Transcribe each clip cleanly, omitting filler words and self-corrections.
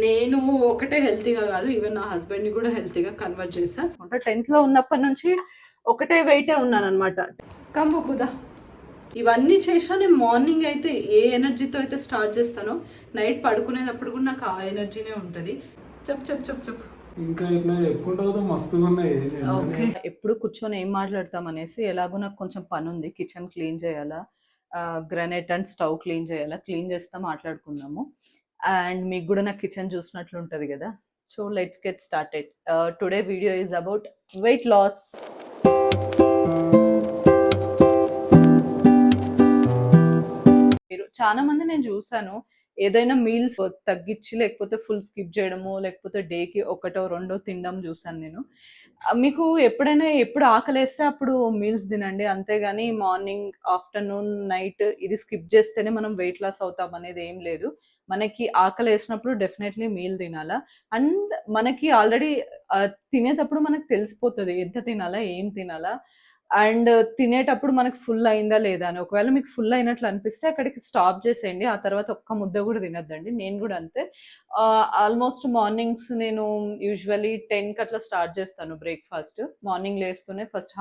నేను ఒకటే హెల్తీగా కాదు, ఈవెన్ నా హస్బెండ్ని కూడా హెల్తీగా కన్వర్ట్ చేశాను. 10th లో ఉన్నప్పటి నుంచి ఒకటే వెయిటే ఉన్నాను అనమాట. కంబుదా ఇవన్నీ చేసినా నేను మార్నింగ్ అయితే ఏ ఎనర్జీతో అయితే స్టార్ట్ చేస్తానో నైట్ పడుకునేటప్పుడు కూడా నాకు ఆ ఎనర్జీనే ఉంటుంది. చెప్పు ఇంకా ఇట్లా ఎక్కువ మస్తుగా ఉన్నాయి. ఓకే, ఎప్పుడు కూర్చొని ఏం మాట్లాడతాం అనేసి, ఎలాగో నాకు కొంచెం పని ఉంది, కిచెన్ క్లీన్ చేయాలా, గ్రానైట్ అండ్ స్టవ్ క్లీన్ చేయాలా, క్లీన్ చేస్తా మాట్లాడుకుందాము. అండ్ మీకు కూడా నా కిచెన్ చూసినట్లు ఉంటుంది కదా. So let's get started. Today video is about weight loss. మీరు చాలా మంది నేను చూసాను, ఏదైనా మీల్స్ తగ్గించి లేకపోతే ఫుల్ స్కిప్ చేయడము, లేకపోతే డేకి ఒకటో రెండో తినడం చూసాను నేను. మీకు ఎప్పుడైనా ఎప్పుడు ఆకలేస్తే అప్పుడు మీల్స్ తినండి, అంతేగాని మార్నింగ్ ఆఫ్టర్నూన్ నైట్ ఇది స్కిప్ చేస్తేనే మనం వెయిట్ లాస్ అవుతాం అనేది ఏం లేదు. మనకి ఆకలి వేసినప్పుడు డెఫినెట్లీ మీల్ తినాలా. అండ్ మనకి ఆల్రెడీ తినేటప్పుడు మనకు తెలిసిపోతుంది ఎంత తినాలా, ఏం తినాలా. అండ్ తినేటప్పుడు మనకు ఫుల్ అయిందా లేదా అని. ఒకవేళ మీకు ఫుల్ అయినట్లు అనిపిస్తే అక్కడికి స్టాప్ చేసేయండి, ఆ తర్వాత ఒక్క ముద్ద కూడా తినద్దండి. నేను కూడా అంతే. ఆల్మోస్ట్ మార్నింగ్స్ నేను యూజువలీ 10కి అట్లా స్టార్ట్ చేస్తాను బ్రేక్ఫాస్ట్. మార్నింగ్ లేస్తూనే ఫస్ట్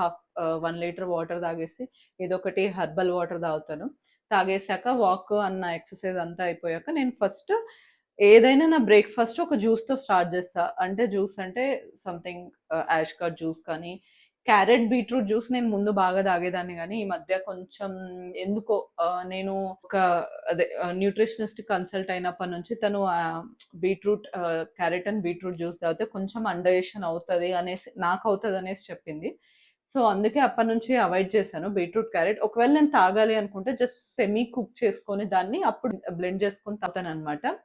1 లీటర్ వాటర్ తాగేసి ఏదో ఒకటి హర్బల్ వాటర్ తాగుతాను. తాగేసాక వాక్ అన్న ఎక్సర్సైజ్ అంతా అయిపోయాక నేను ఫస్ట్ ఏదైనా నా బ్రేక్ఫాస్ట్ ఒక జ్యూస్తో స్టార్ట్ చేస్తా. అంటే జ్యూస్ అంటే సంథింగ్ యాష్ కట్ జ్యూస్ కానీ, క్యారెట్ బీట్రూట్ జ్యూస్ నేను ముందు బాగా తాగేదాన్ని, కానీ ఈ మధ్య కొంచెం ఎందుకో నేను ఒక అదే న్యూట్రిషనిస్ట్ కన్సల్ట్ అయినప్పటి నుంచి తను beetroot carrot and beetroot juice తాగితే కొంచెం అండరేషన్ అవుతుంది అనేసి, నాకు అవుతుంది అనేసి చెప్పింది. సో అందుకే అప్పటి నుంచి అవాయిడ్ చేశాను బీట్రూట్ క్యారెట్. ఒకవేళ నేను తాగాలి అనుకుంటే జస్ట్ సెమీ కుక్ చేసుకొని దాన్ని అప్పుడు బ్లెండ్ చేసుకొని తాగుతాను అనమాట.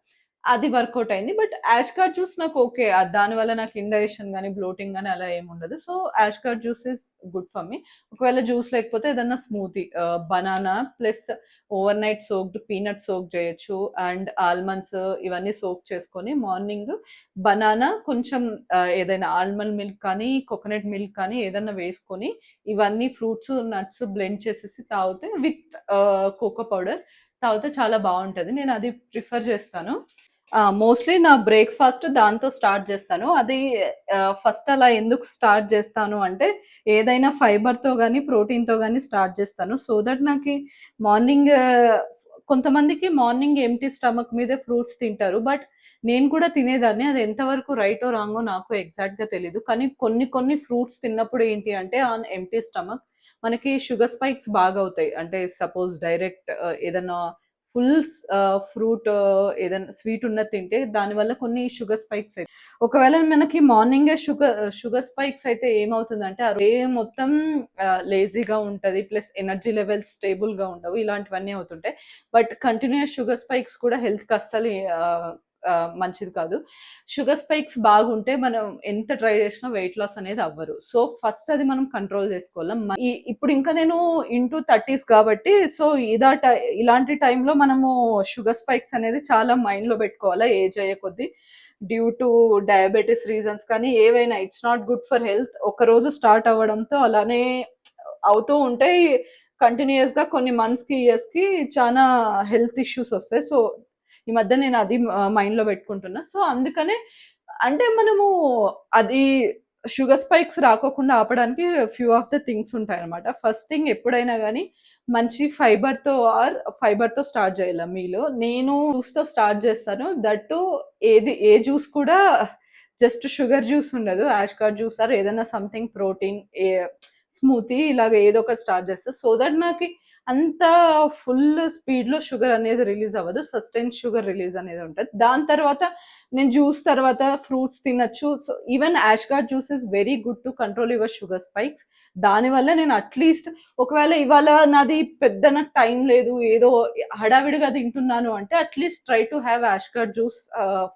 అది వర్కౌట్ అయింది. బట్ యాష్ కార్డ్ జ్యూస్ నాకు ఓకే, దానివల్ల నాకు ఇండైజెషన్ కానీ బ్లోటింగ్ కానీ అలా ఏమి ఉండదు. So ash gourd juice is good for me. ఒకవేళ జ్యూస్ లేకపోతే ఏదన్నా smoothie, banana plus overnight soaked peanut soak చేయొచ్చు, అండ్ ఆల్మండ్స్ ఇవన్నీ సోక్ చేసుకొని మార్నింగ్ బనానా కొంచెం ఏదైనా ఆల్మండ్ మిల్క్ కానీ కోకోనట్ మిల్క్ కానీ ఏదన్నా వేసుకొని ఇవన్నీ ఫ్రూట్స్ నట్స్ బ్లెండ్ చేసేసి తాగితే విత్ కోకో పౌడర్ తాగితే చాలా బాగుంటుంది. నేను అది ప్రిఫర్ చేస్తాను. మోస్ట్లీ నా బ్రేక్ఫాస్ట్ దాంతో స్టార్ట్ చేస్తాను. అది ఫస్ట్ అలా ఎందుకు స్టార్ట్ చేస్తాను అంటే, ఏదైనా ఫైబర్తో కానీ ప్రోటీన్తో కానీ స్టార్ట్ చేస్తాను. సో దట్ నాకు మార్నింగ్, కొంతమందికి మార్నింగ్ ఎంటీ స్టమక్ మీదే ఫ్రూట్స్ తింటారు, బట్ నేను కూడా తినేదాన్ని. అది ఎంతవరకు రైటో రాంగో నాకు ఎగ్జాక్ట్గా తెలీదు, కానీ కొన్ని కొన్ని ఫ్రూట్స్ తిన్నప్పుడు ఏంటి అంటే ఆన్ ఎంటీ స్టమక్ మనకి షుగర్ స్పైక్స్ బాగా అవుతాయి. అంటే సపోజ్ డైరెక్ట్ ఏదన్నా ఫుల్ ఫ్రూట్ ఏదైనా స్వీట్ ఉన్నది తింటే దానివల్ల కొన్ని షుగర్ స్పైక్స్ అయితే, ఒకవేళ మనకి మార్నింగే షుగర్ స్పైక్స్ అయితే ఏమవుతుందంటే ఆ డే మొత్తం లేజీగా ఉంటుంది, ప్లస్ ఎనర్జీ లెవెల్స్ స్టేబుల్గా ఉండవు, ఇలాంటివన్నీ అవుతుంటాయి. బట్ కంటిన్యూస్ షుగర్ స్పైక్స్ కూడా హెల్త్కి అస్సలు మంచిది కాదు. షుగర్ స్పైక్స్ బాగుంటే మనం ఎంత ట్రై చేసినా వెయిట్ లాస్ అనేది అవ్వరు. సో ఫస్ట్ అది మనం కంట్రోల్ చేసుకోవాలి. ఇప్పుడు ఇంకా నేను ఇంటూ 30s కాబట్టి, సో ఇలాంటి టైంలో మనము షుగర్ స్పైక్స్ అనేది చాలా మైండ్లో పెట్టుకోవాలి ఏజ్ అయ్యే కొద్దీ. డ్యూ టు డయాబెటీస్ రీజన్స్ కానీ ఏవైనా it's not good for health. ఒక రోజు స్టార్ట్ అవ్వడంతో అలానే అవుతూ ఉంటాయి, కంటిన్యూస్గా కొన్ని మంత్స్కి ఇయర్స్కి చాలా హెల్త్ ఇష్యూస్ వస్తాయి. సో ఈ మధ్య నేను అది మైండ్లో పెట్టుకుంటున్నా. సో అందుకనే అంటే మనము అది షుగర్ స్పైక్స్ రాకోకుండా ఆపడానికి ఫ్యూ ఆఫ్ ద థింగ్స్ ఉంటాయి అనమాట. ఫస్ట్ థింగ్ ఎప్పుడైనా కానీ మంచి ఫైబర్తో స్టార్ట్ చేయాలి మీలో. నేను జ్యూస్తో స్టార్ట్ చేస్తాను. దట్టు ఏ జ్యూస్ కూడా జస్ట్ షుగర్ జ్యూస్ ఉండదు, యాష్ కార్డ్ జ్యూస్ ఆర్ ఏదైనా సంథింగ్ ప్రోటీన్ స్మూతీ ఇలాగ ఏదో ఒకటి స్టార్ట్ చేస్తాను. సో దట్ నాకు అంత ఫుల్ స్పీడ్లో షుగర్ అనేది రిలీజ్ అవ్వదు, సస్టైన్ షుగర్ రిలీజ్ అనేది ఉంటుంది. దాని తర్వాత నేను జ్యూస్ తర్వాత ఫ్రూట్స్ తినచ్చు. So even ash gourd juice is very good to control your sugar spikes. దానివల్ల నేను అట్లీస్ట్ ఒకవేళ ఇవాళ నాది పెద్ద నాకు టైం లేదు, ఏదో హడావిడిగా తింటున్నాను అంటే at least try to have ash gourd juice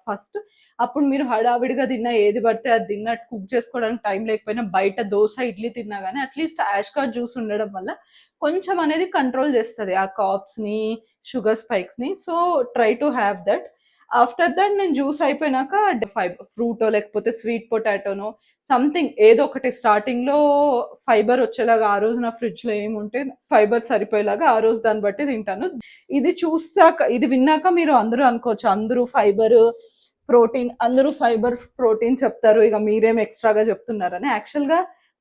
first. అప్పుడు మీరు హడావిడిగా తిన్నా, ఏది పడితే అది తిన్నట్టు కుక్ చేసుకోవడానికి టైం లేకపోయినా, బయట దోశ ఇడ్లీ తిన్నా కానీ అట్లీస్ట్ యాష్ గార్డ్ జ్యూస్ ఉండడం వల్ల కొంచెం అనేది కంట్రోల్ చేస్తుంది ఆ కాప్స్ని, షుగర్ స్పైక్స్ని. So try to have that. After that నేను జ్యూస్ అయిపోయినాక ఫ్రూటో లేకపోతే స్వీట్ పొటాటోనో సంథింగ్ ఏదో ఒకటి స్టార్టింగ్లో ఫైబర్ వచ్చేలాగా, ఆ రోజు నా ఫ్రిడ్జ్లో ఏముంటే ఫైబర్ సరిపోయేలాగా ఆ రోజు దాన్ని బట్టి తింటాను. ఇది విన్నాక మీరు అందరూ అనుకోవచ్చు, అందరూ ఫైబర్ ప్రోటీన్ అందరూ ఫైబర్ ప్రోటీన్ చెప్తారు, ఇక మీరేం ఎక్స్ట్రాగా చెప్తున్నారని. యాక్చువల్గా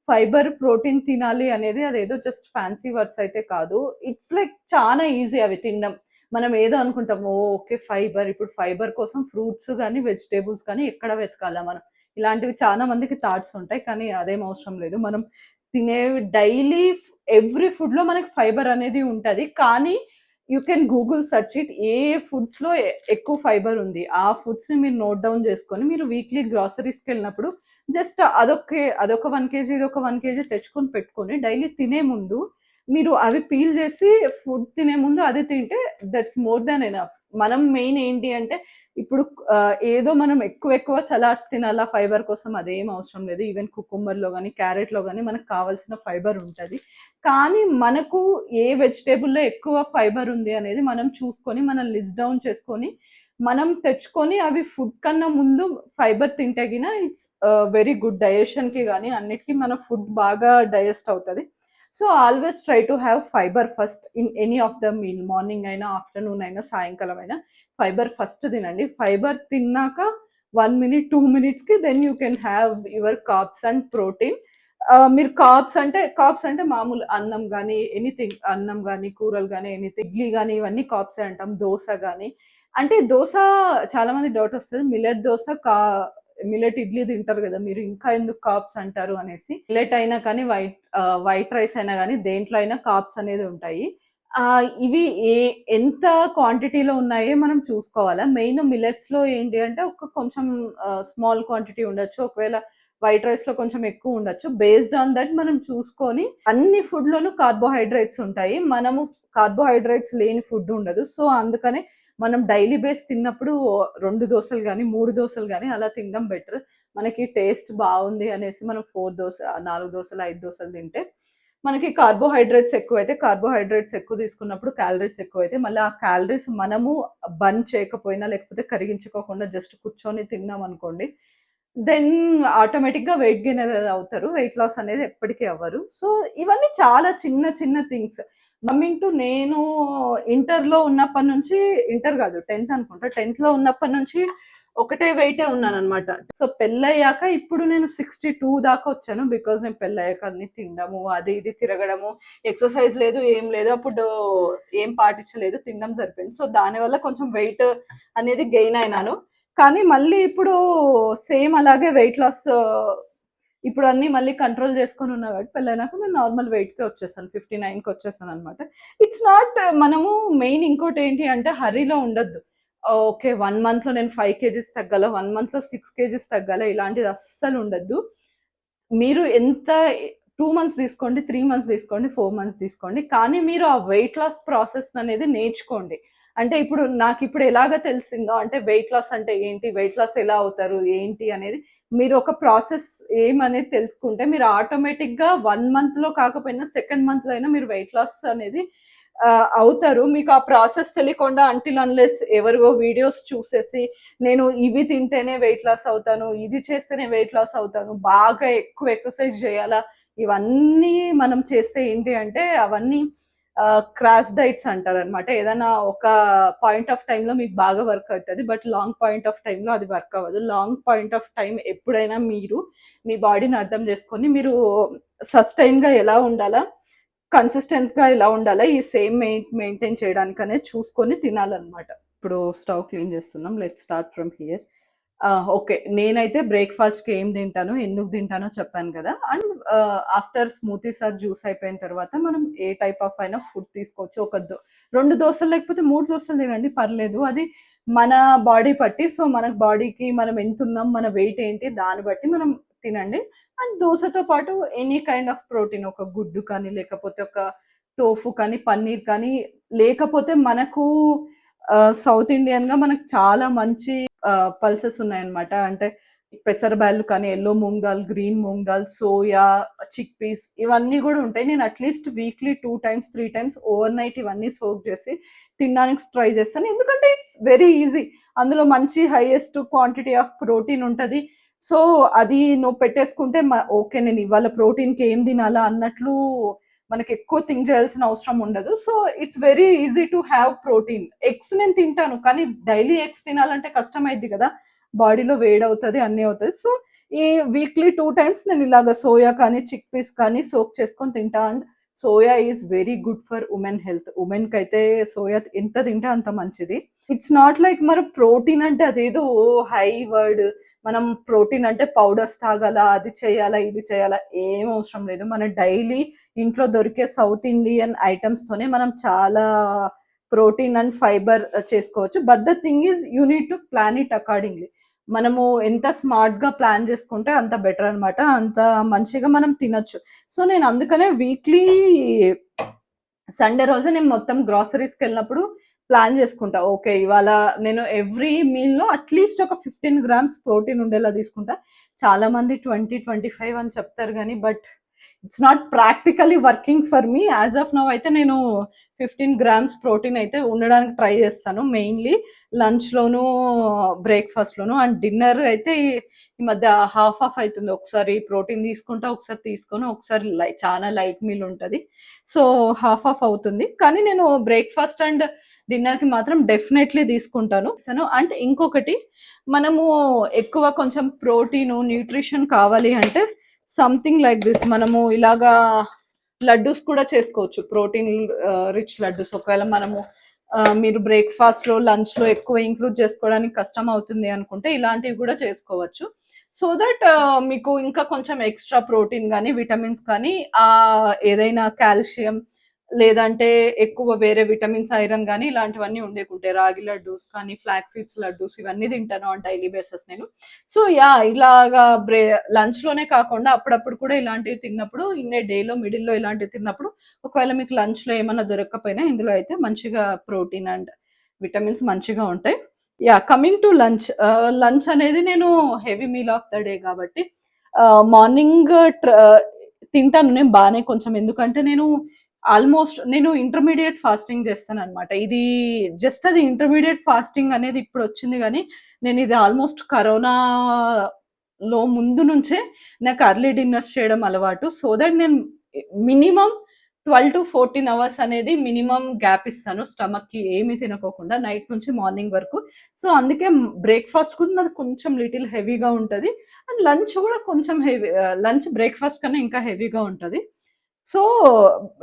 ఫైబర్ ప్రోటీన్ తినాలి అనేది అదేదో జస్ట్ ఫ్యాన్సీ వర్డ్స్ అయితే కాదు. ఇట్స్ లైక్ చాలా ఈజీ అవి తినడం. మనం ఏదో అనుకుంటాం, ఓ ఓకే ఫైబర్, ఇప్పుడు ఫైబర్ కోసం ఫ్రూట్స్ కానీ వెజిటేబుల్స్ కానీ ఎక్కడ వెతకాలా మనం, ఇలాంటివి చాలా మందికి థాట్స్ ఉంటాయి. కానీ అదేం అవసరం లేదు. మనం తినే డైలీ ఎవ్రీ ఫుడ్లో మనకి ఫైబర్ అనేది ఉంటుంది. కానీ you can Google search it, ఏ ఫుడ్స్లో ఎక్కువ ఫైబర్ ఉంది ఆ ఫుడ్స్ని మీరు నోట్ డౌన్ చేసుకొని మీరు వీక్లీ గ్రాసరీస్కి వెళ్ళినప్పుడు జస్ట్ అదొక 1 kg ఇదొక 1 kg తెచ్చుకొని పెట్టుకొని డైలీ తినే ముందు మీరు అవి పీల్ చేసి ఫుడ్ తినే ముందు అది తింటే దట్స్ మోర్ దాన్ ఎనఫ్. మనం మెయిన్ ఏంటి అంటే ఇప్పుడు ఏదో మనం ఎక్కువ సలాడ్స్ తినాలా ఫైబర్ కోసం, అదేం అవసరం లేదు. ఈవెన్ కుకుంబర్లో కానీ క్యారెట్లో కానీ మనకు కావాల్సిన ఫైబర్ ఉంటుంది. కానీ మనకు ఏ వెజిటేబుల్లో ఎక్కువ ఫైబర్ ఉంది అనేది మనం చూసుకొని మనం లిస్ట్ డౌన్ చేసుకొని మనం తెచ్చుకొని అవి ఫుడ్ కన్నా ముందు ఫైబర్ తింటే గిన ఇట్స్ వెరీ గుడ్ డైజెషన్కి కానీ అన్నిటికీ మన ఫుడ్ బాగా డైజెస్ట్ అవుతుంది. So always try to have fibre first in any of the meal. Morning అయినా ఆఫ్టర్నూన్ అయినా సాయంకాలం అయినా ఫైబర్ ఫస్ట్ తినండి. ఫైబర్ తిన్నాక 1 minute 2 minutesకి then you can have your carbs and protein. మీరు కార్బ్స్ అంటే మామూలు అన్నం కానీ ఎనీథింగ్, అన్నం కానీ కూరలు కానీ ఎనీథింగ్, ఇడ్లీ కానీ ఇవన్నీ కార్బ్సే అంటాం. దోశ కానీ, అంటే దోశ చాలా మంది డౌట్ వస్తుంది, మిల్లెట్ దోశ మిల్లెట్ ఇడ్లీ తింటారు కదా మీరు, ఇంకా ఎందుకు కార్బ్స్ అంటారు అనేసి. మిల్లెట్ అయినా కానీ వైట్ రైస్ అయినా కానీ దేంట్లో అయినా కార్బ్స్ అనేది ఉంటాయి. ఇవి ఎంత క్వాంటిటీలో ఉన్నాయో మనం చూసుకోవాలా. మెయిన్ మిల్లెట్స్లో ఏంటి అంటే కొంచెం స్మాల్ క్వాంటిటీ ఉండొచ్చు, ఒకవేళ వైట్ రైస్లో కొంచెం ఎక్కువ ఉండొచ్చు. బేస్డ్ ఆన్ దట్ మనం చూసుకొని, అన్ని ఫుడ్లోనూ కార్బోహైడ్రేట్స్ ఉంటాయి, మనము కార్బోహైడ్రేట్స్ లేని ఫుడ్ ఉండదు. సో అందుకనే మనం డైలీ బేస్ తిన్నప్పుడు 2 దోశలు కానీ 3 దోశలు కానీ అలా తినడం బెటర్. మనకి టేస్ట్ బాగుంది అనేసి మనం 4 దోశలు 5 దోశలు తింటే మనకి కార్బోహైడ్రేట్స్ ఎక్కువ తీసుకున్నప్పుడు క్యాలరీస్ ఎక్కువైతే మళ్ళీ ఆ క్యాలరీస్ మనము బర్న్ చేయకపోయినా లేకపోతే కరిగించుకోకుండా జస్ట్ కూర్చొని తిన్నాం అనుకోండి, దెన్ ఆటోమేటిక్గా వెయిట్ గెయిన్ అనేది అవుతారు, వెయిట్ లాస్ అనేది ఎప్పటికీ అవ్వరు. సో ఇవన్నీ చాలా చిన్న చిన్న థింగ్స్. కమింగ్ టు నేను ఇంటర్లో ఉన్నప్పటి నుంచి, ఇంటర్ కాదు 10th అనుకుంటా, 10thలో ఉన్నప్పటి నుంచి ఒకటే వెయిటే ఉన్నాను అనమాట. సో పెళ్ళయ్యాక ఇప్పుడు నేను 62 దాకా వచ్చాను. బికాజ్ నేను పెళ్ళయ్యాక అన్ని తినడము అది ఇది తిరగడము, ఎక్సర్సైజ్ లేదు ఏం లేదు, అప్పుడు ఏం పాటించలేదు, తినడం సరిపోయింది. సో దానివల్ల కొంచెం వెయిట్ అనేది గెయిన్ అయినాను. కానీ మళ్ళీ ఇప్పుడు సేమ్ అలాగే వెయిట్ లాస్ ఇప్పుడు అన్ని మళ్ళీ కంట్రోల్ చేసుకొని ఉన్నా కాబట్టి పెళ్ళైనాక నేను నార్మల్ వెయిట్కి వచ్చేసాను, 59కి వచ్చేసాను అనమాట. ఇట్స్ నాట్, మనము మెయిన్ ఇంకోటి ఏంటి అంటే హరీలో ఉండొద్దు. ఓకే 1 monthలో నేను 5 kgs తగ్గాల, 1 monthలో 6 kgs తగ్గాల, ఇలాంటిది అస్సలు ఉండద్దు. మీరు ఎంత 2 months తీసుకోండి, 3 months తీసుకోండి, 4 months తీసుకోండి, కానీ మీరు ఆ వెయిట్ లాస్ ప్రాసెస్ అనేది నేర్చుకోండి. అంటే ఇప్పుడు నాకు ఇప్పుడు ఎలాగ తెలిసిందో అంటే వెయిట్ లాస్ అంటే ఏంటి, వెయిట్ లాస్ ఎలా అవుతారు ఏంటి అనేది మీరు ఒక ప్రాసెస్ ఏమనేది తెలుసుకుంటే మీరు ఆటోమేటిక్గా 1 monthలో కాకపోయినా సెకండ్ మంత్లో అయినా మీరు వెయిట్ లాస్ అనేది అవుతారు. మీకు ఆ ప్రాసెస్ తెలియకుండా అంటిల్ అన్లెస్ ఎవరివో వీడియోస్ చూసేసి నేను ఇవి తింటేనే వెయిట్ లాస్ అవుతాను, ఇది చేస్తేనే వెయిట్ లాస్ అవుతాను, బాగా ఎక్కువ ఎక్సర్సైజ్ చేయాలా, ఇవన్నీ మనం చేస్తే ఏంటి అంటే అవన్నీ క్రాష్ డైట్స్ అంటారు అనమాట. ఏదైనా ఒక పాయింట్ ఆఫ్ టైంలో మీకు బాగా వర్క్ అవుతుంది, బట్ లాంగ్ పాయింట్ ఆఫ్ టైంలో అది వర్క్ అవ్వదు. లాంగ్ పాయింట్ ఆఫ్ టైం ఎప్పుడైనా మీరు మీ బాడీని అర్థం చేసుకొని మీరు సస్టైన్గా ఎలా ఉండాలా, కన్సిస్టెంట్గా ఎలా ఉండాలా, ఈ సేమ్ మెయింటైన్ చేయడానికి అనేది చూసుకొని తినాలన్నమాట. ఇప్పుడు స్టవ్ క్లీన్ చేస్తున్నాం, let start from here. Okay, నేనైతే బ్రేక్ఫాస్ట్కి ఏం తింటాను ఎందుకు తింటానో చెప్పాను కదా. And after smoothies or juice అయిపోయిన తర్వాత మనం ఏ టైప్ ఆఫ్ అయినా ఫుడ్ తీసుకోవచ్చు. 2 దోశలు లేకపోతే 3 దోశలు తినండి, పర్లేదు. అది మన బాడీ పట్టి. సో మన బాడీకి మనం ఎంత ఉన్నాం, మన వెయిట్ ఏంటి, దాన్ని బట్టి మనం తినండి. అండ్ దోశతో పాటు ఎనీ కైండ్ ఆఫ్ ప్రోటీన్, ఒక గుడ్డు కానీ లేకపోతే ఒక టోఫు కానీ పన్నీర్ కానీ, లేకపోతే మనకు సౌత్ ఇండియన్గా మనకు చాలా మంచి పల్సెస్ ఉన్నాయన్నమాట. అంటే పెసర బ్యాళ్ళు కానీ, yellow moong dal, green moong dal, soya, chick peas, ఇవన్నీ కూడా ఉంటాయి. నేను at least weekly 2 times 3 times overnight ఇవన్నీ సోక్ చేసి తినడానికి ట్రై చేస్తాను. ఎందుకంటే ఇట్స్ వెరీ ఈజీ, అందులో మంచి హైయెస్ట్ క్వాంటిటీ ఆఫ్ ప్రోటీన్ ఉంటుంది. సో అది నువ్వు పెట్టేసుకుంటే ఓకే నేను ఇవాళ ప్రోటీన్కి ఏం తినాలా అన్నట్లు మనకి ఎక్కువ థింక్ చేయాల్సిన అవసరం ఉండదు. So it's very easy to have protein. Eggs నేను తింటాను, కానీ డైలీ ఎగ్స్ తినాలంటే కష్టమైద్ది కదా. బాడీలో వేడవుతుంది, అన్నీ అవుతుంది. సో ఈ వీక్లీ 2 times నేను ఇలాగ సోయా కానీ చిక్ పీస్ కానీ సోక్ చేసుకొని తింటా. And soya is very good for women health. ఉమెన్కి అయితే సోయా ఎంత తింటే అంత మంచిది. ఇట్స్ నాట్ లైక్ మరి ప్రోటీన్ అంటే అదేదో హై వర్డ్, మనం ప్రోటీన్ అంటే పౌడర్స్ తాగాల, అది చేయాలా ఇది చేయాలా, ఏం అవసరం లేదు. మన డైలీ ఇంట్లో దొరికే సౌత్ ఇండియన్ ఐటమ్స్ తోనే మనం చాలా ప్రోటీన్ అండ్ ఫైబర్ చేసుకోవచ్చు. But the thing is you need to plan it accordingly. మనము ఎంత స్మార్ట్ గా ప్లాన్ చేసుకుంటే అంత బెటర్ అనమాట, అంత మంచిగా మనం తినొచ్చు. సో నేను అందుకనే వీక్లీ సండే రోజు నేను మొత్తం గ్రాసరీస్కి వెళ్ళినప్పుడు ప్లాన్ చేసుకుంటా. ఓకే, ఇవాళ నేను ఎవ్రీ మీల్లో అట్లీస్ట్ ఒక 15 grams ప్రోటీన్ ఉండేలా తీసుకుంటా. చాలా మంది 20-25 అని చెప్తారు కానీ but it's not practically working for me. As of now అయితే నేను 15 grams ప్రోటీన్ అయితే ఉండడానికి ట్రై చేస్తాను, మెయిన్లీ లంచ్లోను బ్రేక్ఫాస్ట్లోను. అండ్ డిన్నర్ అయితే ఈ మధ్య హాఫ్ ఆఫ్ అవుతుంది. ఒకసారి ప్రోటీన్ తీసుకుంటా, ఒకసారి తీసుకొని, ఒకసారి చాలా లైట్ మీల్ ఉంటుంది. సో హాఫ్ ఆఫ్ అవుతుంది. కానీ నేను బ్రేక్ఫాస్ట్ అండ్ డిన్నర్కి మాత్రం డెఫినెట్లీ తీసుకుంటాను. అండ్ ఇంకొకటి, మనము ఎక్కువ కొంచెం ప్రోటీన్ న్యూట్రిషన్ కావాలి అంటే సంథింగ్ లైక్ దిస్, మనము ఇలాగా లడ్డూస్ కూడా చేసుకోవచ్చు, ప్రోటీన్ రిచ్ లడ్డూస్. ఒకవేళ మనము మీరు బ్రేక్ఫాస్ట్లో లంచ్లో ఎక్కువ ఇంక్లూడ్ చేసుకోవడానికి కష్టం అవుతుంది అనుకుంటే ఇలాంటివి కూడా చేసుకోవచ్చు. సో దట్ మీకు ఇంకా కొంచెం ఎక్స్ట్రా ప్రోటీన్ కానీ విటమిన్స్ కానీ ఏదైనా కాల్షియం లేదంటే ఎక్కువ వేరే విటమిన్స్ ఐరన్ కానీ ఇలాంటివన్నీ ఉండేకుంటాయి. రాగి లడ్డూస్ కానీ ఫ్లాక్ సీడ్స్ లడ్డూస్ ఇవన్నీ తింటాను ఆన్ డైలీ బేసిస్ నేను. సో యా, ఇలాగా లంచ్లోనే కాకుండా అప్పుడప్పుడు కూడా ఇలాంటివి తిన్నప్పుడు, ఇన్నే డేలో మిడిల్లో ఇలాంటివి తిన్నప్పుడు, ఒకవేళ మీకు లంచ్లో ఏమైనా దొరకకపోయినా ఇందులో అయితే మంచిగా ప్రోటీన్ అండ్ విటమిన్స్ మంచిగా ఉంటాయి. Yeah, coming to lunch. Lunch అనేది నేను heavy meal of the day కాబట్టి మార్నింగ్ తింటాను నేను బాగానే కొంచెం. ఎందుకంటే నేను ఇంటర్మీడియట్ ఫాస్టింగ్ చేస్తాను అనమాట. ఇది జస్ట్ అది ఇంటర్మీడియట్ ఫాస్టింగ్ అనేది ఇప్పుడు వచ్చింది కానీ నేను ఇది ఆల్మోస్ట్ కరోనాలో ముందు నుంచే నాకు అర్లీ డిన్నర్స్ చేయడం అలవాటు. సో దట్ నేను మినిమం 12 to 14 hours అనేది మినిమం గ్యాప్ ఇస్తాను స్టమక్కి ఏమీ తినకోకుండా, నైట్ నుంచి మార్నింగ్ వరకు. సో అందుకే బ్రేక్ఫాస్ట్ కూడా నాది కొంచెం లిటిల్ హెవీగా ఉంటుంది. అండ్ లంచ్ కూడా కొంచెం హెవీ, లంచ్ బ్రేక్ఫాస్ట్ కన్నా ఇంకా హెవీగా ఉంటుంది. సో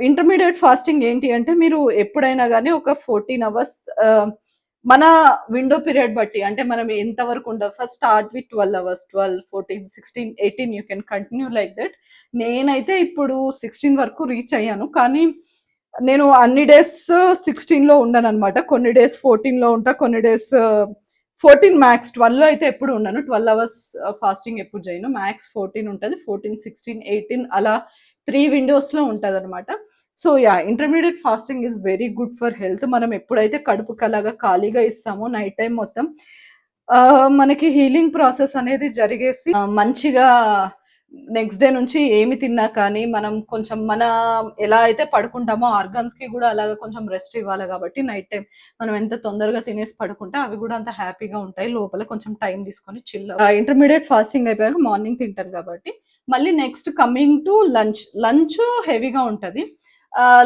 ఇంటర్మీడియట్ ఫాస్టింగ్ ఏంటి అంటే మీరు ఎప్పుడైనా కానీ ఒక 14 hours మన విండో పీరియడ్ బట్టి, అంటే మనం ఎంతవరకు ఉండదు, first start with 12 hours, 12, 14, 16, 18 you can continue like that. నేనైతే ఇప్పుడు 16 వరకు రీచ్ అయ్యాను. కానీ నేను అన్ని డేస్ 16లో ఉండను అనమాట. కొన్ని డేస్ 14లో ఉంటా, కొన్ని డేస్ 14 మ్యాక్స్. 12లో అయితే ఎప్పుడు ఉండను. 12 hours ఫాస్టింగ్ ఎప్పుడు చేయను. మ్యాక్స్ 14 ఉంటుంది. 14, 16, 18 అలా 3 windows లో ఉంటుంది అనమాట. So yeah, intermediate fasting is very good for health. మనం ఎప్పుడైతే కడుపుకి అలాగా ఖాళీగా ఇస్తామో నైట్ టైం మొత్తం మనకి హీలింగ్ ప్రాసెస్ అనేది జరిగేసి మంచిగా నెక్స్ట్ డే నుంచి ఏమి తిన్నా కానీ మనం కొంచెం మన ఎలా అయితే పడుకుంటామో ఆర్గన్స్ కి కూడా అలాగా కొంచెం రెస్ట్ ఇవ్వాలి. కాబట్టి నైట్ టైం మనం ఎంత తొందరగా తినేసి పడుకుంటే అవి కూడా అంత హ్యాపీగా ఉంటాయి. లోపల కొంచెం టైం తీసుకొని చిల్. ఇంటర్మీడియట్ ఫాస్టింగ్ అయిపోయాక మార్నింగ్ తింటాను కాబట్టి. మళ్ళీ next coming to lunch. Lunch హెవీగా ఉంటుంది.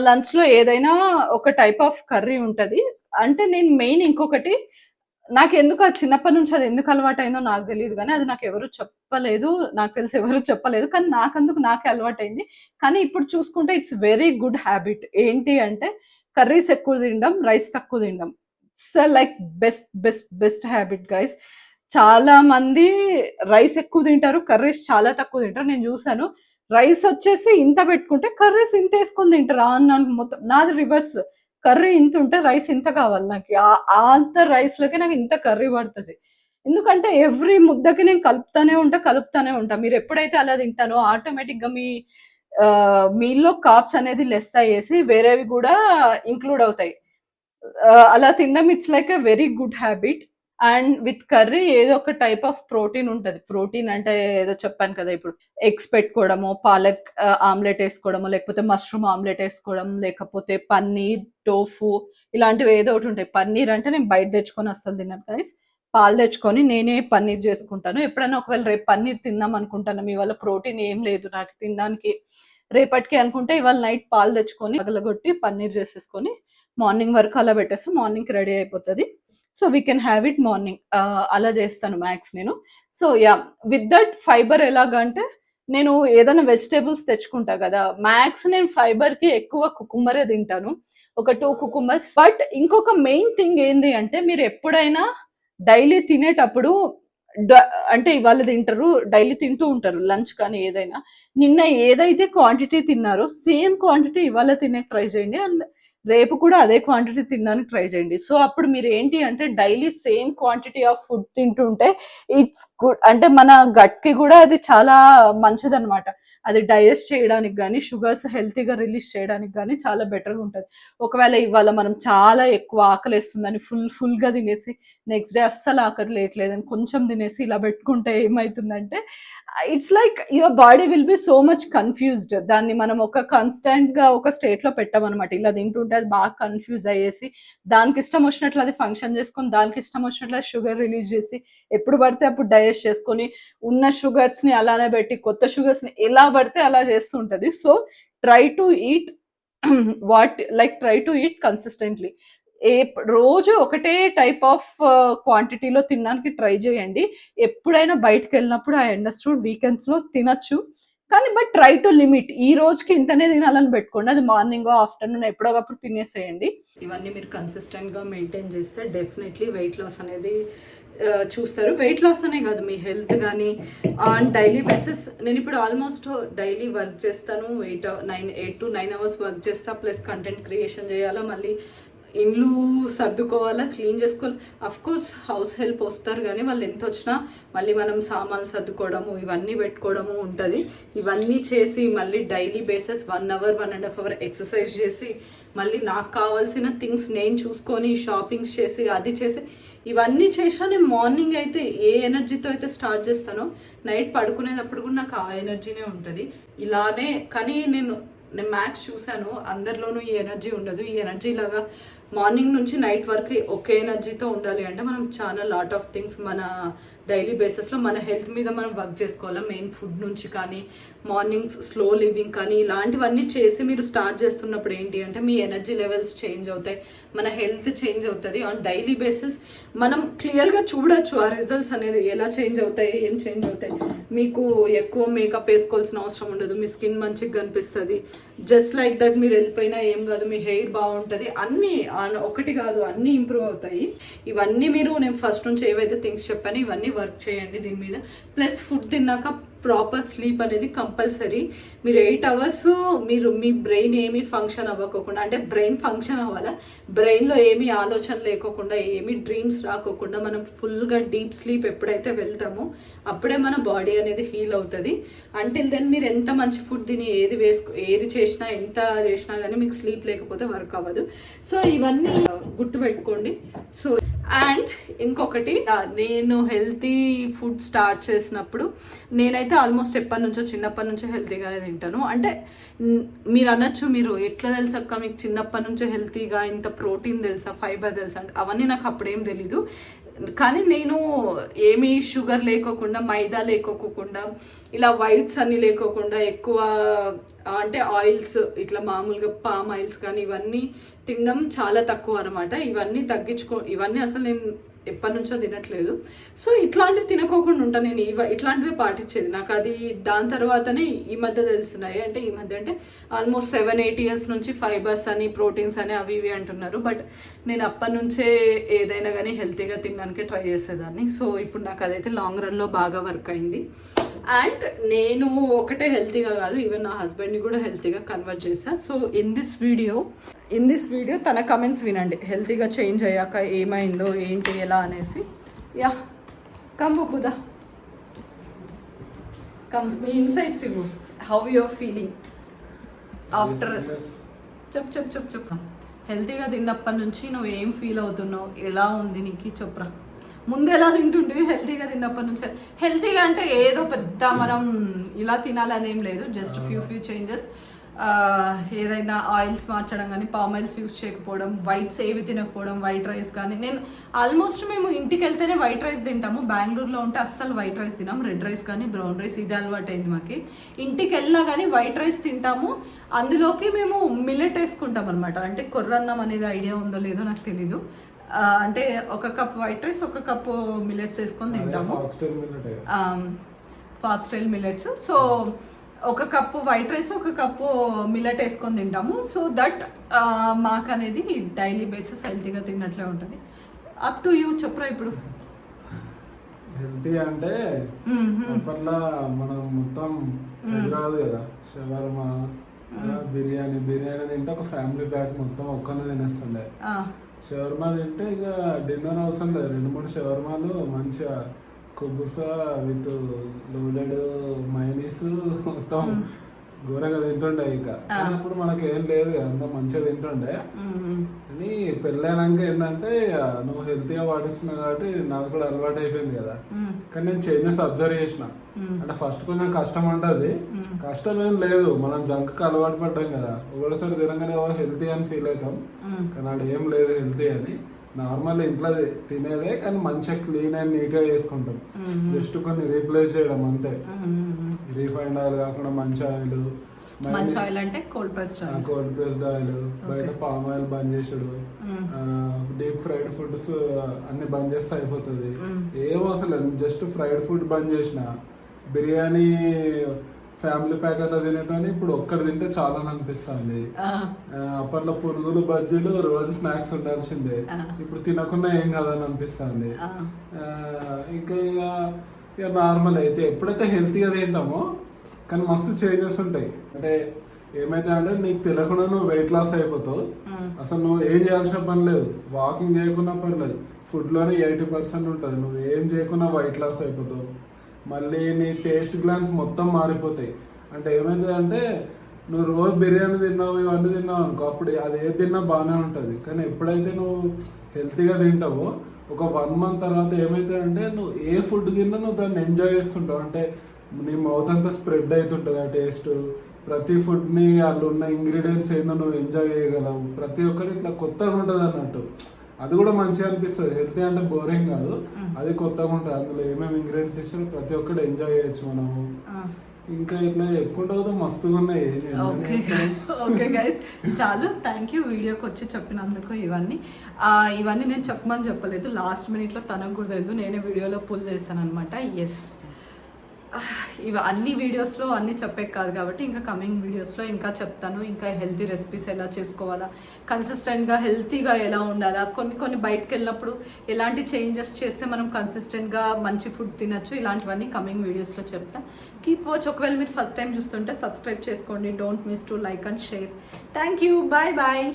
లంచ్ లో ఏదైనా ఒక టైప్ ఆఫ్ కర్రీ ఉంటుంది. అంటే నేను మెయిన్ ఇంకొకటి, నాకు ఎందుకు అది చిన్నప్పటి నుంచి అది ఎందుకు అలవాటు అయిందో నాకు తెలియదు కానీ అది నాకు ఎవరు చెప్పలేదు, నాకు తెలిసి ఎవరు చెప్పలేదు, కానీ నాకందుకు నాకే అలవాటైంది. కానీ ఇప్పుడు చూసుకుంటే ఇట్స్ వెరీ గుడ్ హ్యాబిట్. ఏంటి అంటే కర్రీస్ ఎక్కువ తినడం, రైస్ తక్కువ తినడం. It's like best best best habit guys. చాలా మంది రైస్ ఎక్కువ తింటారు, కర్రీస్ చాలా తక్కువ తింటారు. నేను చూసాను, రైస్ వచ్చేసి ఇంత పెట్టుకుంటే కర్రీస్ ఇంత వేసుకొని తింటారు. అన్నాను మొత్తం. నాది రివర్స్, కర్రీ ఇంత ఉంటే రైస్ ఇంత కావాలి నాకు. అంత రైస్లోకి నాకు ఇంత కర్రీ పడుతుంది. ఎందుకంటే ఎవ్రీ ముద్దకి నేను కలుపుతానే ఉంటా. మీరు ఎప్పుడైతే అలా తింటానో ఆటోమేటిక్గా మీ మీల్లో కార్బ్స్ అనేది లెస్ అయ్యేసి వేరేవి కూడా ఇంక్లూడ్ అవుతాయి. అలా తినడం it's like a very good habit. And with curry ఏదో ఒక టైప్ ఆఫ్ ప్రోటీన్ ఉంటుంది. ప్రోటీన్ అంటే ఏదో చెప్పాను కదా, ఇప్పుడు ఎగ్స్ పెట్టుకోవడము, పాలక్ ఆమ్లెట్ వేసుకోవడము, లేకపోతే మష్రూమ్ ఆమ్లెట్ వేసుకోవడం, లేకపోతే పన్నీర్, టోఫు ఇలాంటివి ఏదో ఒకటి ఉంటాయి. పన్నీర్ అంటే నేను బయట తెచ్చుకొని అస్సలు తిన్నాను గైస్. పాలు తెచ్చుకొని నేనే పన్నీర్ చేసుకుంటాను. ఎప్పుడైనా ఒకవేళ రేపు పన్నీర్ తిందాం అనుకుంటాను, ఇవాళ ప్రోటీన్ ఏం లేదు నాకు తినడానికి రేపటికి అనుకుంటే, ఇవాళ నైట్ పాలు తెచ్చుకొని పగలగొట్టి పన్నీర్ చేసేసుకొని మార్నింగ్ వరకు అలా పెట్టేస్తే మార్నింగ్కి రెడీ అయిపోతుంది. So we can have it morning. అలా చేస్తాను మ్యాక్స్ నేను. So yeah, with that fibre ఎలాగంటే నేను ఏదైనా వెజిటేబుల్స్ తెచ్చుకుంటా కదా, మ్యాక్స్ నేను ఫైబర్కి ఎక్కువ కుకుంబరే తింటాను, ఒక 2 కుకుంబర్స్. బట్ ఇంకొక మెయిన్ థింగ్ ఏంది అంటే, మీరు ఎప్పుడైనా డైలీ తినేటప్పుడు అంటే ఇవాళ తింటారు, డైలీ తింటూ ఉంటారు లంచ్ కానీ ఏదైనా, నిన్న ఏదైతే క్వాంటిటీ తిన్నారో సేమ్ క్వాంటిటీ ఇవాళ తినే ట్రై చేయండి, అండ్ రేపు కూడా అదే క్వాంటిటీ తినడానికి ట్రై చేయండి. సో అప్పుడు మీరు ఏంటి అంటే daily same quantity of food తింటుంటే ఇట్స్ గుడ్, అంటే మన గట్కి కూడా అది చాలా మంచిదన్నమాట. అది డైజెస్ట్ చేయడానికి కానీ షుగర్స్ హెల్తీగా రిలీజ్ చేయడానికి కానీ చాలా బెటర్గా ఉంటుంది. ఒకవేళ ఇవాళ మనం చాలా ఎక్కువ ఆకలిస్తుందని ఫుల్గా తినేసి నెక్స్ట్ డే అస్సలు ఆకలి లేట్లేదని కొంచెం తినేసి ఇలా పెట్టుకుంటే ఏమవుతుందంటే it's like your body will be so much confused. దాన్ని మనం ఒక కాన్స్టెంట్గా ఒక స్టేట్లో పెట్టామన్నమాట. ఇలా తింటుంటే అది బాగా కన్ఫ్యూజ్ అయ్యేసి దానికి ఇష్టం వచ్చినట్లు అది ఫంక్షన్ చేసుకొని దానికి ఇష్టం వచ్చినట్లు షుగర్ రిలీజ్ చేసి ఎప్పుడు పడితే అప్పుడు డైజెస్ట్ చేసుకొని ఉన్న షుగర్స్ని అలానే పెట్టి కొత్త షుగర్స్ని ఎలా పడితే అలా చేస్తూ ఉంటుంది. So try to eat try to eat consistently. రోజు ఒకటే టైప్ ఆఫ్ క్వాంటిటీలో తినడానికి ట్రై చేయండి. ఎప్పుడైనా బయటకు వెళ్ళినప్పుడు ఐ అండర్స్టూడ్ వీకెండ్స్లో తినచ్చు, కానీ బట్ ట్రై టు లిమిట్. ఈ రోజుకి ఇంతనే తినాలని పెట్టుకోండి, అది మార్నింగ్ ఆఫ్టర్నూన్ ఎప్పుడోకప్పుడు తినేసేయండి. ఇవన్నీ మీరు కన్సిస్టెంట్గా మెయింటైన్ చేస్తే డెఫినెట్లీ వెయిట్ లాస్ అనేది చూస్తారు. వెయిట్ లాస్ అనే కాదు, మీ హెల్త్ కానీ ఆన్ డైలీ బేసిస్. నేను ఇప్పుడు ఆల్మోస్ట్ డైలీ వర్క్ చేస్తాను, 8 to 9 hours వర్క్ చేస్తా, ప్లస్ కంటెంట్ క్రియేషన్ చేయాలా, మళ్ళీ ఇల్లు సర్దుకోవాలా, క్లీన్ చేసుకోవాలి. అఫ్కోర్స్ హౌస్ హెల్ప్ వస్తారు కానీ వాళ్ళు ఎంత వచ్చినా మళ్ళీ మనం సామాన్లు సర్దుకోవడము ఇవన్నీ పెట్టుకోవడము ఉంటుంది. ఇవన్నీ చేసి మళ్ళీ daily basis 1 hour 1.5 hour exercise చేసి మళ్ళీ నాకు కావాల్సిన థింగ్స్ నేను చూసుకొని షాపింగ్స్ చేసి అది చేసి ఇవన్నీ చేసినా నేను మార్నింగ్ అయితే ఏ ఎనర్జీతో అయితే స్టార్ట్ చేస్తానో నైట్ పడుకునేటప్పుడు కూడా నాకు ఆ ఎనర్జీనే ఉంటుంది. ఇలానే కానీ నేను మ్యాక్స్ చూశాను, అందరిలోనూ ఈ ఎనర్జీ ఉండదు. ఈ ఎనర్జీ లాగా మార్నింగ్ నుంచి నైట్ వరకు ఒకే ఎనర్జీతో ఉండాలి అంటే మనం చాలా లాట్ ఆఫ్ థింగ్స్ మన డైలీ బేసిస్లో మన హెల్త్ మీద మనం వర్క్ చేసుకోవాలి. మెయిన్ ఫుడ్ నుంచి కానీ మార్నింగ్స్ స్లో లివింగ్ కానీ ఇలాంటివన్నీ చేసి మీరు స్టార్ట్ చేస్తున్నప్పుడు ఏంటి అంటే మీ ఎనర్జీ లెవెల్స్ చేంజ్ అవుతాయి, మన హెల్త్ చేంజ్ అవుతుంది. ఆన్ డైలీ బేసిస్ మనం క్లియర్గా చూడొచ్చు ఆ రిజల్ట్స్ అనేది ఎలా చేంజ్ అవుతాయి, ఏం చేంజ్ అవుతాయి. మీకు ఎక్కువ మేకప్ వేసుకోవాల్సిన అవసరం ఉండదు, మీ స్కిన్ మంచిగా కనిపిస్తుంది. జస్ట్ లైక్ దట్ మీరు వెళ్ళిపోయినా ఏం కాదు, మీ హెయిర్ బాగుంటుంది. అన్నీ ఒకటి కాదు, అన్నీ ఇంప్రూవ్ అవుతాయి. ఇవన్నీ మీరు నేను ఫస్ట్ నుంచి ఏవైతే థింగ్స్ చెప్పానో ఇవన్నీ వర్క్ చేయండి దీని మీద. ప్లస్ ఫుడ్ తిన్నాక ప్రాపర్ స్లీప్ అనేది కంపల్సరీ. మీరు 8 hours మీరు మీ బ్రెయిన్ ఏమీ ఫంక్షన్ అవ్వకోకుండా, అంటే బ్రెయిన్ ఫంక్షన్ అవ్వాలా, బ్రెయిన్లో ఏమీ ఆలోచన లేకోకుండా ఏమీ డ్రీమ్స్ రాకోకుండా మనం ఫుల్గా డీప్ స్లీప్ ఎప్పుడైతే వెళ్తామో అప్పుడే మన బాడీ అనేది హీల్ అవుతుంది. అంటిల్ దెన్ మీరు ఎంత మంచి ఫుడ్ తిని ఏది చేసినా ఎంత చేసినా కానీ మీకు స్లీప్ లేకపోతే వర్క్ అవ్వదు. సో ఇవన్నీ గుర్తుపెట్టుకోండి. సో అండ్ ఇంకొకటి, నేను హెల్తీ ఫుడ్ స్టార్ట్ చేసినప్పుడు నేనైతే ఆల్మోస్ట్ చిన్నప్పటి నుంచో హెల్తీగానే తింటాను. అంటే మీరు అనొచ్చు, మీరు ఎట్లా తెలుసక్క మీకు చిన్నప్పటి నుంచో హెల్తీగా, ఇంత ప్రోటీన్ తెలుసా, ఫైబర్ తెలుసా అంటే అవన్నీ నాకు అప్పుడేం తెలీదు. కానీ నేను ఏమీ షుగర్ లేకోకుండా, మైదా లేకోకుండా, ఇలా వైట్స్ అన్నీ లేకోకుండా, ఎక్కువ అంటే ఆయిల్స్ ఇట్లా మామూలుగా పామ్ ఆయిల్స్ కానీ ఇవన్నీ తినడం చాలా తక్కువ అనమాట. ఇవన్నీ అసలు నేను ఎప్పటి నుంచో తినట్లేదు. సో ఇట్లాంటివి తినకోకుండా ఉంటాను నేను. ఇట్లాంటివే పాటించేది. నాకు అది దాని తర్వాతనే ఈ మధ్య తెలుస్తున్నాయి. అంటే ఈ మధ్య అంటే ఆల్మోస్ట్ 7-8 years నుంచి ఫైబర్స్ అని ప్రోటీన్స్ అని అవి ఇవి అంటున్నారు. బట్ నేను అప్పటి నుంచే ఏదైనా కానీ హెల్తీగా తినడానికి ట్రై చేసేదాన్ని. సో ఇప్పుడు నాకు అదైతే లాంగ్ రన్లో బాగా వర్క్ అయింది. అండ్ నేను ఒకటే హెల్తీగా కాదు, ఈవెన్ నా హస్బెండ్ని కూడా హెల్తీగా కన్వర్ట్ చేశా. సో ఇన్ దిస్ వీడియో తన కమెంట్స్ వినండి, హెల్తీగా చేంజ్ అయ్యాక ఏమైందో ఏంటి ఎలా అనేసి. యా కమ్ బుదా, కమ్ మీ ఇన్సైట్స్ ఇవ్వు, హౌ యూర్ ఫీలింగ్ ఆఫ్టర్. చెప్పు హెల్తీగా తిన్నప్పటి నుంచి నువ్వు ఏం ఫీల్ అవుతున్నావు, ఎలా ఉంది నీకు చెప్పురా. ముందు ఎలా తింటుండే హెల్తీగా తిన్నప్పటి నుంచి? హెల్తీగా అంటే ఏదో పెద్ద మనం ఇలా తినాలని ఏం లేదు, జస్ట్ ఫ్యూ చేంజెస్. ఏదైనా ఆయిల్స్ మార్చడం కానీ, పామ్ ఆయిల్స్ యూస్ చేయకపోవడం, వైట్స్ ఏవి తినకపోవడం, వైట్ రైస్ కానీ. నేను ఆల్మోస్ట్ మేము ఇంటికి వెళ్తేనే వైట్ రైస్ తింటాము. బెంగళూరులో ఉంటే అస్సలు వైట్ రైస్ తినాం, రెడ్ రైస్ కానీ బ్రౌన్ రైస్ ఇది అలవాటు అయింది మాకి. ఇంటికి వెళ్ళినా కానీ వైట్ రైస్ తింటాము, అందులోకి మేము మిల్లెట్ వేసుకుంటాం అనమాట. అంటే కొర్రన్నం అనేది ఐడియా ఉందో లేదో నాకు తెలీదు. అంటే ఒక కప్ వైట్ రైస్ ఒక కప్పు మిల్లెట్స్ వేసుకొని తింటాము, ఫాక్స్ స్టైల్ మిల్లెట్స్. సో ఒక కప్పు వైట్ రైస్ ఒక కప్పు మిల్లెట్ వేసుకొని తింటాము. సో దట్ మాకు అనేది డైలీ బేసిస్ హెల్తీగా తిన్నట్లే ఉంటుంది. అప్ టు యూ చెప్పరా ఇప్పుడు. హెల్తీ అంటే అప్పట్లో మనం మొత్తం రాదు కదా, షవర్మా బిర్యానీ తింటే ఒక ఫ్యామిలీ ప్యాక్ మొత్తం ఒక్కనే తినేస్తుండే. షవర్మా తింటే ఇక డిన్నర్ అవసరం లేదు, 2-3 షవర్మాలు మంచిగా కుబుస విత్ లోడెడ్ మైనీస్ మొత్తం ఘోరంగా తింటుండే. ఇక అప్పుడు మనకి ఏం లేదు, అంత మంచిగా తింటుండే. అని పెళ్ళైనాక ఏంటంటే నువ్వు హెల్తీగా పాటిస్తున్నావు కాబట్టి నాకు కూడా అలవాటు అయిపోయింది కదా. కానీ నేను చేంజెస్ అబ్జర్వ్ చేసిన. అంటే ఫస్ట్ కొంచెం కష్టం ఉంటుంది, కష్టం ఏం లేదు, మనం జంక్ అలవాటు పడ్డాం కదా. ఒకసారి తినగానే హెల్తీ అని ఫీల్ అవుతాం, కానీ అది ఏం లేదు హెల్తీ అని. నార్మల్ ఇంట్లో తినేదే, కానీ మంచిగా క్లీన్ అండ్ నీట్ గా చేసుకుంటాం. జస్ట్ కొన్ని రీప్లేస్ చేయడం అంతే. రీఫైండ్ ఆయిల్ కాకుండా మంచి ఆయిల్ అంటే కోల్డ్ ప్రెస్డ్ ఆయిల్, బయట పామ్ ఆయిల్ బంద్ చేసుడు, డీప్ ఫ్రైడ్ ఫుడ్స్ అన్ని బంద్ చేస్తే అయిపోతుంది. ఏం అవసరం లేదు, జస్ట్ ఫ్రైడ్ ఫుడ్ బంద్ చేసిన. బిర్యానీ ఫ్యామిలీ ప్యాక్ అట్లా తినేటని ఇప్పుడు ఒక్కరు తింటే చాలా అనిపిస్తుంది. అప్పట్లో పునుగులు బజ్జీలు రోజు స్నాక్స్ ఉండాల్సిందే, ఇప్పుడు తినకుండా ఏం కాదని అనిపిస్తుంది. ఇంకా ఇక నార్మల్ అయితే ఎప్పుడైతే హెల్తీగా తింటామో కానీ మస్తు చేంజెస్ ఉంటాయి. అంటే ఏమైతే అంటే నీకు తెలియకుండా నువ్వు వెయిట్ లాస్ అయిపోతావు. అసలు నువ్వు ఏం చేయాల్సిన పని లేదు, వాకింగ్ చేయకుండా పర్లేదు, ఫుడ్లోనే 80% ఉంటుంది. నువ్వు ఏం చేయకుండా వెయిట్ లాస్ అయిపోతావు. మళ్ళీ నీ టేస్ట్ గ్లాన్స్ మొత్తం మారిపోతాయి. అంటే ఏమైతుంది అంటే నువ్వు రోజు బిర్యానీ తిన్నావు ఇవన్నీ తిన్నావు అనుకో, అప్పుడు అది ఏది తిన్నా బాగానే ఉంటుంది. కానీ ఎప్పుడైతే నువ్వు హెల్తీగా తింటావో ఒక 1 month తర్వాత ఏమవుతుంది అంటే నువ్వు ఏ ఫుడ్ తిన్నా నువ్వు దాన్ని ఎంజాయ్ చేస్తుంటావు. అంటే నీ మౌత్ అంతా స్ప్రెడ్ అవుతుంటుంది ఆ టేస్ట్. ప్రతి ఫుడ్ని వాళ్ళు ఉన్న ఇంగ్రీడియంట్స్ ఏందో నువ్వు ఎంజాయ్ చేయగలవు. ప్రతి ఒక్కరు ఇట్లా కొత్తగా ఉంటుంది అన్నట్టు. అది కూడా మంచిగా అనిపిస్తుంది. హెల్తీ అంటే బోరింగ్ కాదు, అది కొత్తగా ఉంటుంది. అందులో ఏమేమి ఇంగ్రీడియంట్స్ ఇస్తారో ప్రతి ఒక్కటి ఎంజాయ్ చేయొచ్చు మనము. ఇంకా ఇట్లా ఎక్కువ మస్తుగా ఉన్నాయి. ఓకే గైస్, చాలు, థ్యాంక్ యూ వీడియోకి వచ్చి చెప్పినందుకు. ఇవన్నీ నేను చెప్పమని చెప్పలేదు, లాస్ట్ మినిట్లో తనకు కూడా తెలియదు, నేనే వీడియోలో పుల్ చేశాను అనమాట. ఎస్, ఇవి అన్ని వీడియోస్లో అన్నీ చెప్పే కాదు కాబట్టి ఇంకా కమింగ్ వీడియోస్లో ఇంకా చెప్తాను. ఇంకా హెల్తీ రెసిపీస్ ఎలా చేసుకోవాలా, కన్సిస్టెంట్గా హెల్తీగా ఎలా ఉండాలా, కొన్ని బయటకు వెళ్ళినప్పుడు ఎలాంటి చేంజెస్ చేస్తే మనం కన్సిస్టెంట్గా మంచి ఫుడ్ తినచ్చు, ఇలాంటివన్నీ కమింగ్ వీడియోస్లో చెప్తా. Keep watch. ఒకవేళ మీరు ఫస్ట్ టైం చూస్తుంటే సబ్స్క్రైబ్ చేసుకోండి. Don't miss to like and share. Thank you, bye bye.